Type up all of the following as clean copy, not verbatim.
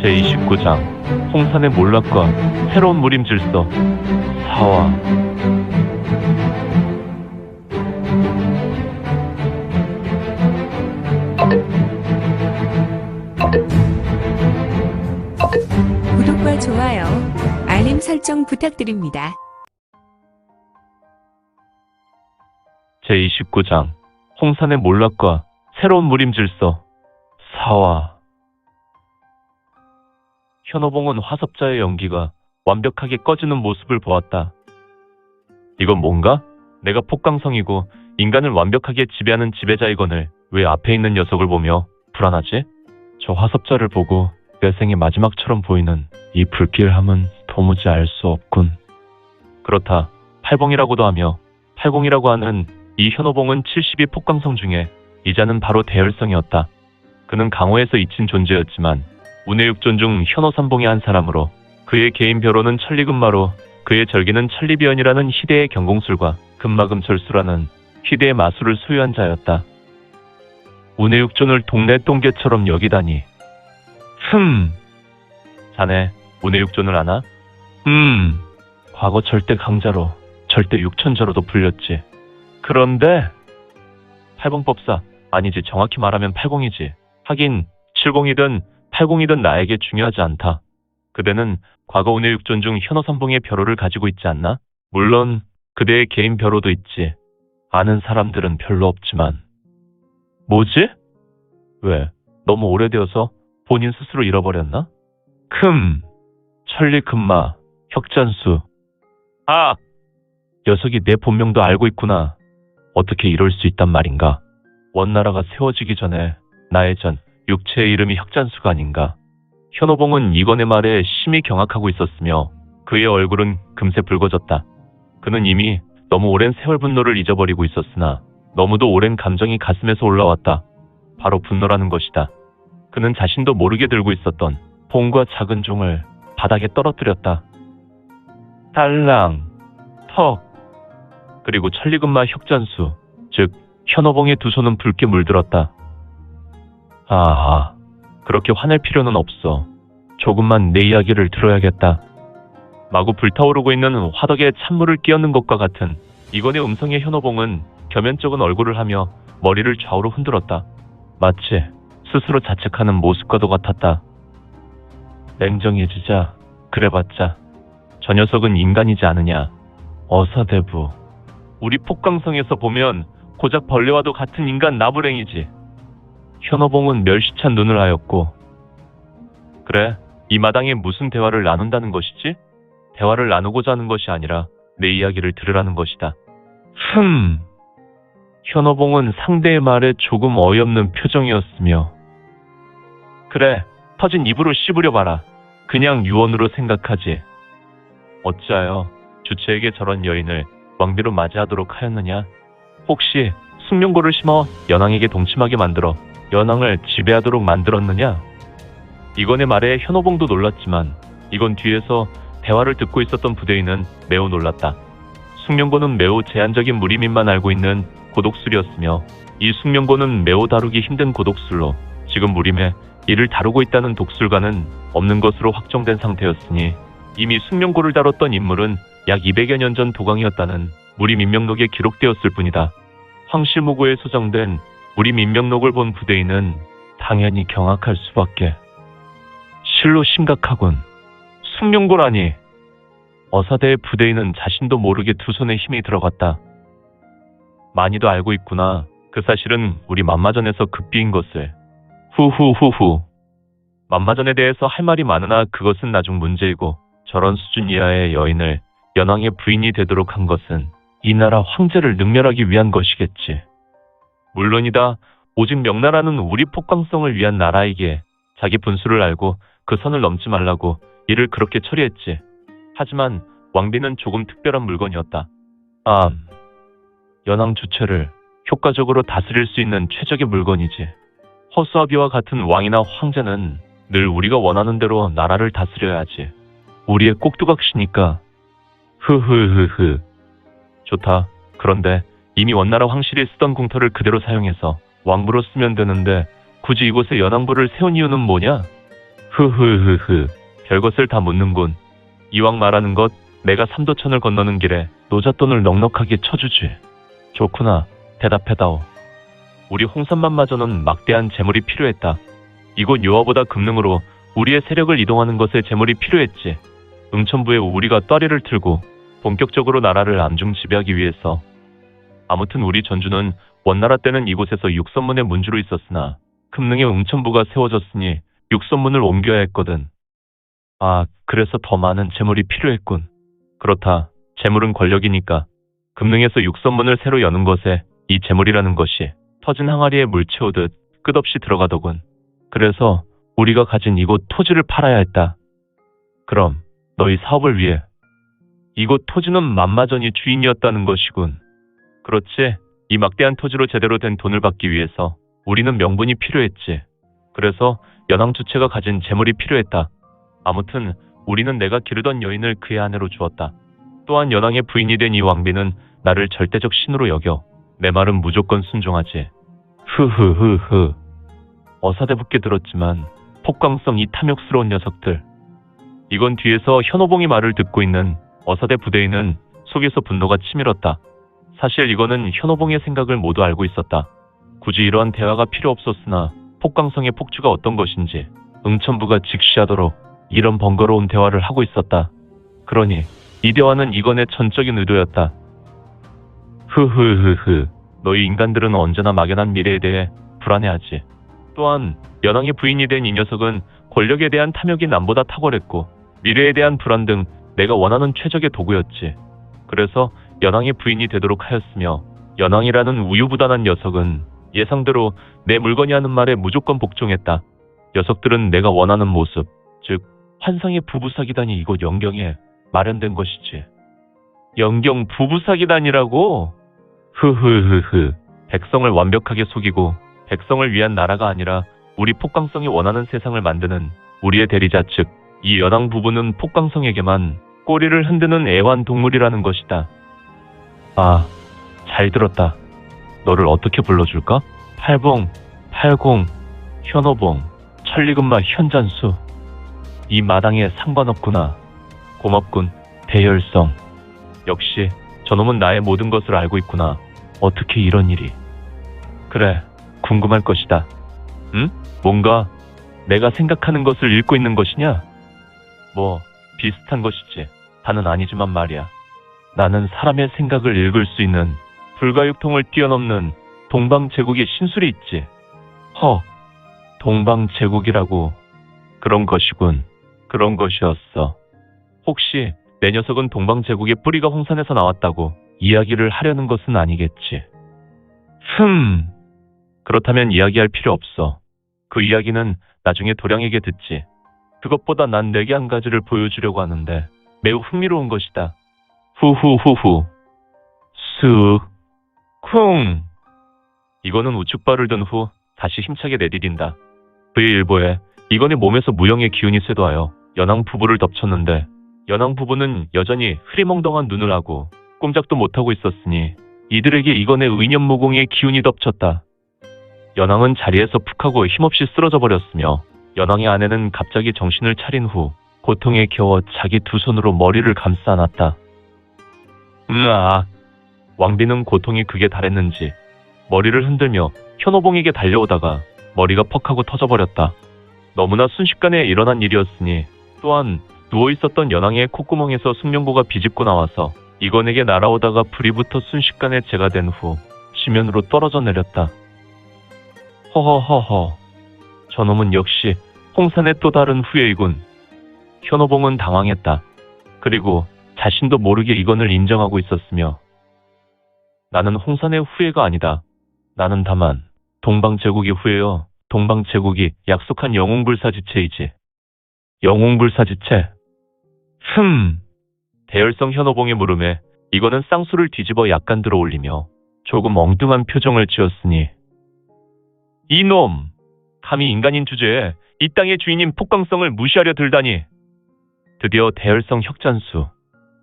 제29장 홍산의 몰락과 새로운 무림 질서 4화. 구독과 좋아요, 알림 설정 부탁드립니다. 제29장 홍산의 몰락과 새로운 무림 질서 4화. 현호봉은 화섭자의 연기가 완벽하게 꺼지는 모습을 보았다. 이건 뭔가? 내가 폭강성이고 인간을 완벽하게 지배하는 지배자이건을 왜 앞에 있는 녀석을 보며 불안하지? 저 화섭자를 보고 내 생의 마지막처럼 보이는 이 불길함은 도무지 알 수 없군. 그렇다. 팔봉이라고도 하며 팔공이라고 하는 이 현호봉은 72 폭강성 중에 이자는 바로 대열성이었다. 그는 강호에서 잊힌 존재였지만 운해육존 중 현호삼봉의 한 사람으로 그의 개인 벼로는 천리금마로 그의 절기는 천리비연이라는 희대의 경공술과 금마금철수라는 희대의 마술을 소유한 자였다. 운해육존을 동네 똥개처럼 여기다니. 자네 운해육존을 아나? 과거 절대 강자로 절대 육천자로도 불렸지. 그런데 팔공법사, 아니지, 정확히 말하면 팔공이지. 하긴 70이든 80이든 나에게 중요하지 않다. 그대는 과거 운해육존 중 현호삼봉의 벼로를 가지고 있지 않나? 물론 그대의 개인 벼로도 있지. 아는 사람들은 별로 없지만. 뭐지? 왜? 너무 오래되어서 본인 스스로 잃어버렸나? 천리금마, 혁잔수. 아! 녀석이 내 본명도 알고 있구나. 어떻게 이럴 수 있단 말인가? 원나라가 세워지기 전에 나의 전 육체의 이름이 혁잔수가 아닌가? 현호봉은 이건의 말에 심히 경악하고 있었으며 그의 얼굴은 금세 붉어졌다. 그는 이미 너무 오랜 세월 분노를 잊어버리고 있었으나 너무도 오랜 감정이 가슴에서 올라왔다. 바로 분노라는 것이다. 그는 자신도 모르게 들고 있었던 봉과 작은 종을 바닥에 떨어뜨렸다. 딸랑, 턱, 그리고 천리금마 혁잔수, 즉 현호봉의 두 손은 붉게 물들었다. 그렇게 화낼 필요는 없어. 조금만 내 이야기를 들어야겠다. 마구 불타오르고 있는 화덕에 찬물을 끼얹는 것과 같은 이건의 음성의 현호봉은 겸연쩍은 얼굴을 하며 머리를 좌우로 흔들었다. 마치 스스로 자책하는 모습과도 같았다. 냉정해지자. 그래봤자 저 녀석은 인간이지 않으냐. 어사대부. 우리 폭강성에서 보면 고작 벌레와도 같은 인간 나부랭이지. 현호봉은 멸시찬 눈을 하였고, 그래, 이 마당에 무슨 대화를 나눈다는 것이지? 대화를 나누고자 하는 것이 아니라 내 이야기를 들으라는 것이다. 현호봉은 상대의 말에 조금 어이없는 표정이었으며, 그래, 터진 입으로 씹으려 봐라. 그냥 유언으로 생각하지. 어찌하여 주체에게 저런 여인을 왕비로 맞이하도록 하였느냐? 혹시 숙명고를 심어 연왕에게 동침하게 만들어 연왕을 지배하도록 만들었느냐? 이건의 말에 현호봉도 놀랐지만 이건 뒤에서 대화를 듣고 있었던 부대인은 매우 놀랐다. 숙명고는 매우 제한적인 무림인만 알고 있는 고독술이었으며 이 숙명고는 매우 다루기 힘든 고독술로 지금 무림에 이를 다루고 있다는 독술가는 없는 것으로 확정된 상태였으니 이미 숙명고를 다뤘던 인물은 약 200여 년 전 도강이었다는 무림 인명록에 기록되었을 뿐이다. 황실무고에 소장된 무림 인명록을 본 부대인은 당연히 경악할 수밖에. 실로 심각하군. 숙명고라니. 어사대의 부대인은 자신도 모르게 두 손에 힘이 들어갔다. 많이도 알고 있구나. 그 사실은 우리 만마전에서 급비인 것을. 후후후후. 만마전에 대해서 할 말이 많으나 그것은 나중 문제이고 저런 수준 이하의 여인을 연왕의 부인이 되도록 한 것은 이 나라 황제를 능멸하기 위한 것이겠지. 물론이다. 오직 명나라는 우리 폭강성을 위한 나라이기에 자기 분수를 알고 그 선을 넘지 말라고 이를 그렇게 처리했지. 하지만 왕비는 조금 특별한 물건이었다. 연왕 주체를 효과적으로 다스릴 수 있는 최적의 물건이지. 허수아비와 같은 왕이나 황제는 늘 우리가 원하는 대로 나라를 다스려야지. 우리의 꼭두각시니까. 좋다. 그런데 이미 원나라 황실이 쓰던 궁터를 그대로 사용해서 왕부로 쓰면 되는데 굳이 이곳에 연왕부를 세운 이유는 뭐냐? 흐흐흐흐. 별것을 다 묻는군. 이왕 말하는 것, 내가 삼도천을 건너는 길에 노잣돈을 넉넉하게 쳐주지. 좋구나. 대답해다오. 우리 홍산만마저는 막대한 재물이 필요했다. 이곳 요하보다 금능으로 우리의 세력을 이동하는 것에 재물이 필요했지. 응천부에 우리가 떠리를 틀고 본격적으로 나라를 암중지배하기 위해서. 아무튼 우리 전주는 원나라 때는 이곳에서 육선문의 문주로 있었으나 금능의 응천부가 세워졌으니 육선문을 옮겨야 했거든. 아, 그래서 더 많은 재물이 필요했군. 그렇다. 재물은 권력이니까. 금능에서 육선문을 새로 여는 것에 이 재물이라는 것이 터진 항아리에 물 채우듯 끝없이 들어가더군. 그래서 우리가 가진 이곳 토지를 팔아야 했다. 그럼 너희 사업을 위해 이곳 토지는 만마전이 주인이었다는 것이군. 그렇지. 이 막대한 토지로 제대로 된 돈을 받기 위해서 우리는 명분이 필요했지. 그래서 연왕 주체가 가진 재물이 필요했다. 아무튼 우리는 내가 기르던 여인을 그의 아내로 주었다. 또한 연왕의 부인이 된 이 왕비는 나를 절대적 신으로 여겨 내 말은 무조건 순종하지. 흐흐흐흐. 어사대붙게 들었지만 폭광성 이 탐욕스러운 녀석들. 이건 뒤에서 현호봉이 말을 듣고 있는 어사대 부대인은 속에서 분노가 치밀었다. 사실 이거는 현호봉의 생각을 모두 알고 있었다. 굳이 이러한 대화가 필요 없었으나 폭광성의 폭주가 어떤 것인지 응천부가 직시하도록 이런 번거로운 대화를 하고 있었다. 그러니 이 대화는 이건의 전적인 의도였다. 흐흐흐흐. 너희 인간들은 언제나 막연한 미래에 대해 불안해하지. 또한 연왕의 부인이 된 이 녀석은 권력에 대한 탐욕이 남보다 탁월했고 미래에 대한 불안 등 내가 원하는 최적의 도구였지. 그래서 연왕의 부인이 되도록 하였으며 연왕이라는 우유부단한 녀석은 예상대로 내 물건이 하는 말에 무조건 복종했다. 녀석들은 내가 원하는 모습, 즉 환상의 부부사기단이 이곳 영경에 마련된 것이지. 영경 부부사기단이라고? 흐흐흐흐. 백성을 완벽하게 속이고 백성을 위한 나라가 아니라 우리 폭광성이 원하는 세상을 만드는 우리의 대리자 즉 이 연왕 부부는 폭광성에게만 꼬리를 흔드는 애완동물이라는 것이다. 아, 잘 들었다. 너를 어떻게 불러줄까? 팔봉, 팔공, 현호봉, 천리금마 현잔수. 이 마당에 상관없구나. 고맙군, 대열성. 역시 저놈은 나의 모든 것을 알고 있구나. 어떻게 이런 일이. 그래, 궁금할 것이다. 응? 뭔가 내가 생각하는 것을 읽고 있는 것이냐? 뭐 비슷한 것이지. 다는 아니지만 말이야. 나는 사람의 생각을 읽을 수 있는 불가육통을 뛰어넘는 동방제국의 신술이 있지. 동방제국이라고. 그런 것이군. 그런 것이었어. 혹시 내 녀석은 동방제국의 뿌리가 홍산에서 나왔다고 이야기를 하려는 것은 아니겠지. 그렇다면 이야기할 필요 없어. 그 이야기는 나중에 도량에게 듣지. 그것보다 난 내게 한 가지를 보여주려고 하는데 매우 흥미로운 것이다. 후후후후. 쓱. 쿵. 이거는 우측발을 든 후 다시 힘차게 내디딘다. 그의 일보에 이건의 몸에서 무형의 기운이 쇄도하여 연왕 부부를 덮쳤는데 연왕 부부는 여전히 흐리멍덩한 눈을 하고 꼼짝도 못하고 있었으니 이들에게 이건의 의념무공의 기운이 덮쳤다. 연왕은 자리에서 푹 하고 힘없이 쓰러져 버렸으며 연왕의 아내는 갑자기 정신을 차린 후 고통에 겨워 자기 두 손으로 머리를 감싸 안았다. 왕비는 고통이 극에 달했는지 머리를 흔들며 현호봉에게 달려오다가 머리가 퍽하고 터져버렸다. 너무나 순식간에 일어난 일이었으니 또한 누워있었던 연왕의 콧구멍에서 숙련고가 비집고 나와서 이건에게 날아오다가 불이 붙어 순식간에 재가 된 후 지면으로 떨어져 내렸다. 허허허허. 저놈은 역시 홍산의 또 다른 후예이군. 현호봉은 당황했다. 그리고 자신도 모르게 이건을 인정하고 있었으며 나는 홍산의 후예가 아니다. 나는 다만 동방제국의 후예여 동방제국이 약속한 영웅불사지체이지. 영웅불사지체? 대열성 현호봉의 물음에 이거는 쌍수를 뒤집어 약간 들어올리며 조금 엉뚱한 표정을 지었으니 이놈! 감히 인간인 주제에 이 땅의 주인인 폭광성을 무시하려 들다니. 드디어 대열성 혁잔수,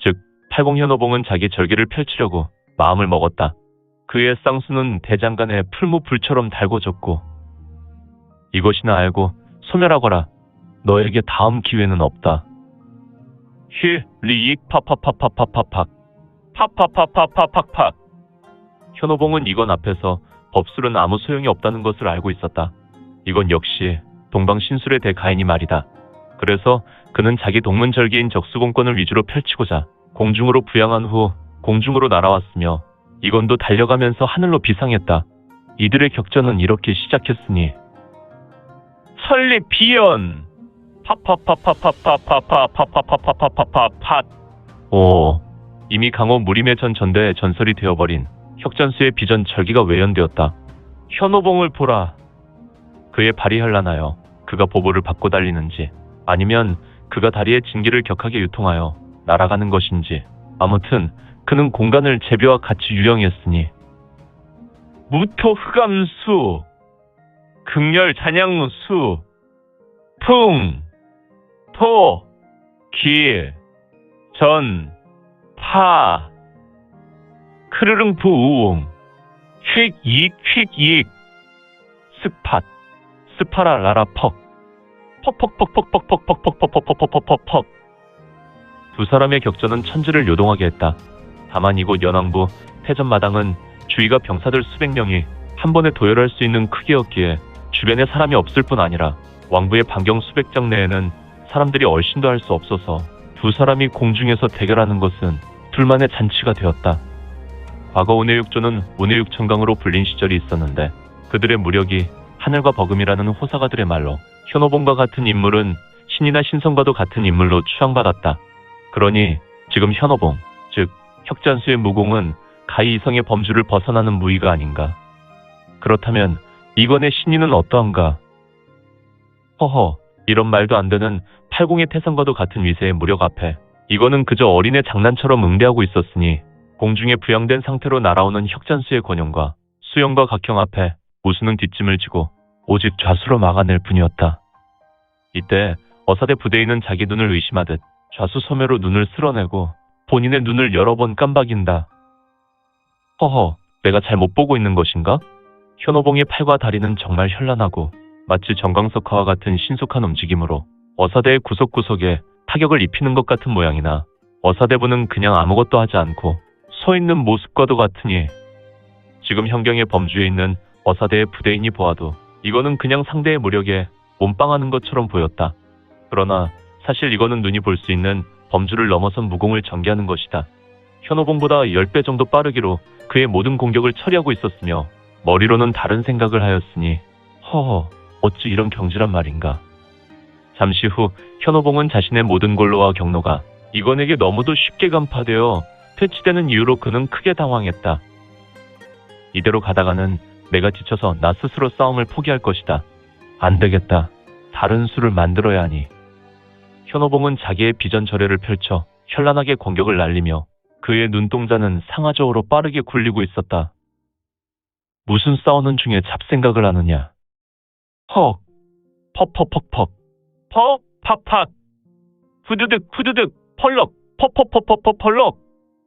즉 팔공현호봉은 자기 절기를 펼치려고 마음을 먹었다. 그의 쌍수는 대장간에 풀무불처럼 달궈졌고 이것이나 알고 소멸하거라. 너에게 다음 기회는 없다. 리익 팍팍팍팍팍팍팍 팍팍팍팍팍팍팍. 현호봉은 이건 앞에서 법술은 아무 소용이 없다는 것을 알고 있었다. 이건 역시 동방신술의 대가인이 말이다. 그래서 그는 자기 동문절기인 적수공권을 위주로 펼치고자 공중으로 부양한 후 공중으로 날아왔으며 이건도 달려가면서 하늘로 비상했다. 이들의 격전은 이렇게 시작했으니 설립 비연 팍팍팍팍팍팍팍팍팍팍팍팍팍. 오, 이미 강호 무림의 전 전대의 전설이 되어버린 혁전수의 비전 절기가 외연되었다. 현호봉을 보라. 그의 발이 현란하여 그가 보보를 받고 달리는지 아니면 그가 다리의 진기를 격하게 유통하여 날아가는 것인지 아무튼 그는 공간을 제비와 같이 유영했으니 무토 흑암수 극렬 잔향수 풍 토 기 전 파 크르릉 부우웅 휙익 스팟 스파라 라라 퍽 퍽퍽퍽퍽퍽퍽퍽퍽퍽퍽퍽퍽퍽. 두 사람의 격전은 천지를 요동하게 했다. 다만 이곳 연왕부 패전마당은 주위가 병사들 수백 명이 한 번에 도열할 수 있는 크기였기에 주변에 사람이 없을 뿐 아니라 왕부의 반경 수백 장 내에는 사람들이 얼씬도 할 수 없어서 두 사람이 공중에서 대결하는 것은 둘만의 잔치가 되었다. 과거 운해육조는 운해육천강으로 불린 시절이 있었는데 그들의 무력이 하늘과 버금이라는 호사가들의 말로 현호봉과 같은 인물은 신이나 신성과도 같은 인물로 추앙받았다. 그러니 지금 현호봉, 즉 혁잔수의 무공은 가히 이성의 범주를 벗어나는 무의가 아닌가. 그렇다면 이건의 신인은 어떠한가? 허허, 이런 말도 안 되는 팔공의 태산과도 같은 위세의 무력 앞에 이거는 그저 어린애 장난처럼 응대하고 있었으니 공중에 부양된 상태로 날아오는 혁잔수의 권용과 수영과 각형 앞에 우수는 뒷짐을 지고 오직 좌수로 막아낼 뿐이었다. 이때 어사대 부대인은 자기 눈을 의심하듯 좌수 소매로 눈을 쓸어내고 본인의 눈을 여러 번 깜박인다. 허허, 내가 잘 못 보고 있는 것인가? 현호봉의 팔과 다리는 정말 현란하고 마치 정광석화와 같은 신속한 움직임으로 어사대의 구석구석에 타격을 입히는 것 같은 모양이나 어사대부는 그냥 아무것도 하지 않고 서 있는 모습과도 같으니 지금 현경의 범주에 있는 어사대의 부대인이 보아도 이거는 그냥 상대의 무력에 몸빵하는 것처럼 보였다. 그러나 사실 이거는 눈이 볼 수 있는 범주를 넘어선 무공을 전개하는 것이다. 현호봉보다 10배 정도 빠르기로 그의 모든 공격을 처리하고 있었으며 머리로는 다른 생각을 하였으니 허허, 어찌 이런 경질한 말인가. 잠시 후 현호봉은 자신의 모든 골로와 경로가 이건에게 너무도 쉽게 간파되어 퇴치되는 이유로 그는 크게 당황했다. 이대로 가다가는 내가 지쳐서 나 스스로 싸움을 포기할 것이다. 안 되겠다. 다른 수를 만들어야 하니. 현호봉은 자기의 비전절해를 펼쳐 현란하게 공격을 날리며 그의 눈동자는 상하저우로 빠르게 굴리고 있었다. 무슨 싸우는 중에 잡생각을 하느냐. 헉, 퍽퍽퍽퍽, 퍽팍팍, 후드득 후드득, 펄럭, 퍽퍽퍽퍽퍽 펄럭,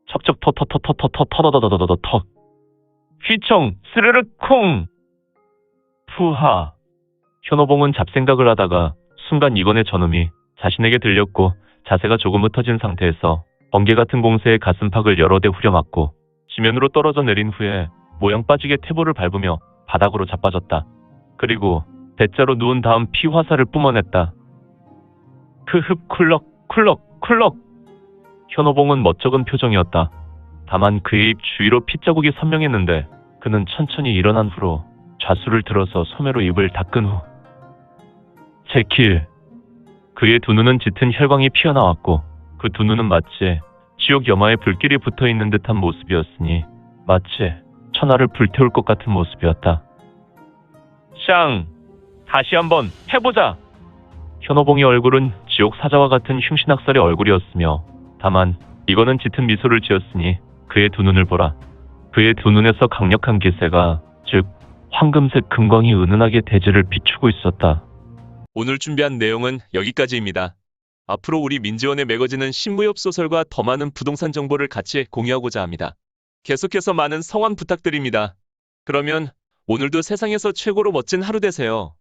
척척 터터터터터터 터더더더더더턱, 휘청 스르륵 콩. 푸하. 현호봉은 잡생각을 하다가 순간 이건의 전음이 자신에게 들렸고 자세가 조금 흩어진 상태에서 번개 같은 공세의 가슴팍을 여러 대 후려맞고 지면으로 떨어져 내린 후에 모양 빠지게 태보를 밟으며 바닥으로 자빠졌다. 그리고 대자로 누운 다음 피화살을 뿜어냈다. 크흡 쿨럭 쿨럭 쿨럭. 현호봉은 멋쩍은 표정이었다. 다만 그의 입 주위로 핏자국이 선명했는데 그는 천천히 일어난 후로 좌수를 들어서 소매로 입을 닦은 후 제킬. 그의 두 눈은 짙은 혈광이 피어나왔고 그 두 눈은 마치 지옥 여마에 불길이 붙어있는 듯한 모습이었으니 마치 천하를 불태울 것 같은 모습이었다. 샹! 다시 한번 해보자! 현호봉의 얼굴은 지옥 사자와 같은 흉신학살의 얼굴이었으며 다만 이거는 짙은 미소를 지었으니 그의 두 눈을 보라. 그의 두 눈에서 강력한 기세가, 즉 황금색 금광이 은은하게 대지를 비추고 있었다. 오늘 준비한 내용은 여기까지입니다. 앞으로 우리 민지원에 매거진은 신무협 소설과 더 많은 부동산 정보를 같이 공유하고자 합니다. 계속해서 많은 성원 부탁드립니다. 그러면 오늘도 세상에서 최고로 멋진 하루 되세요.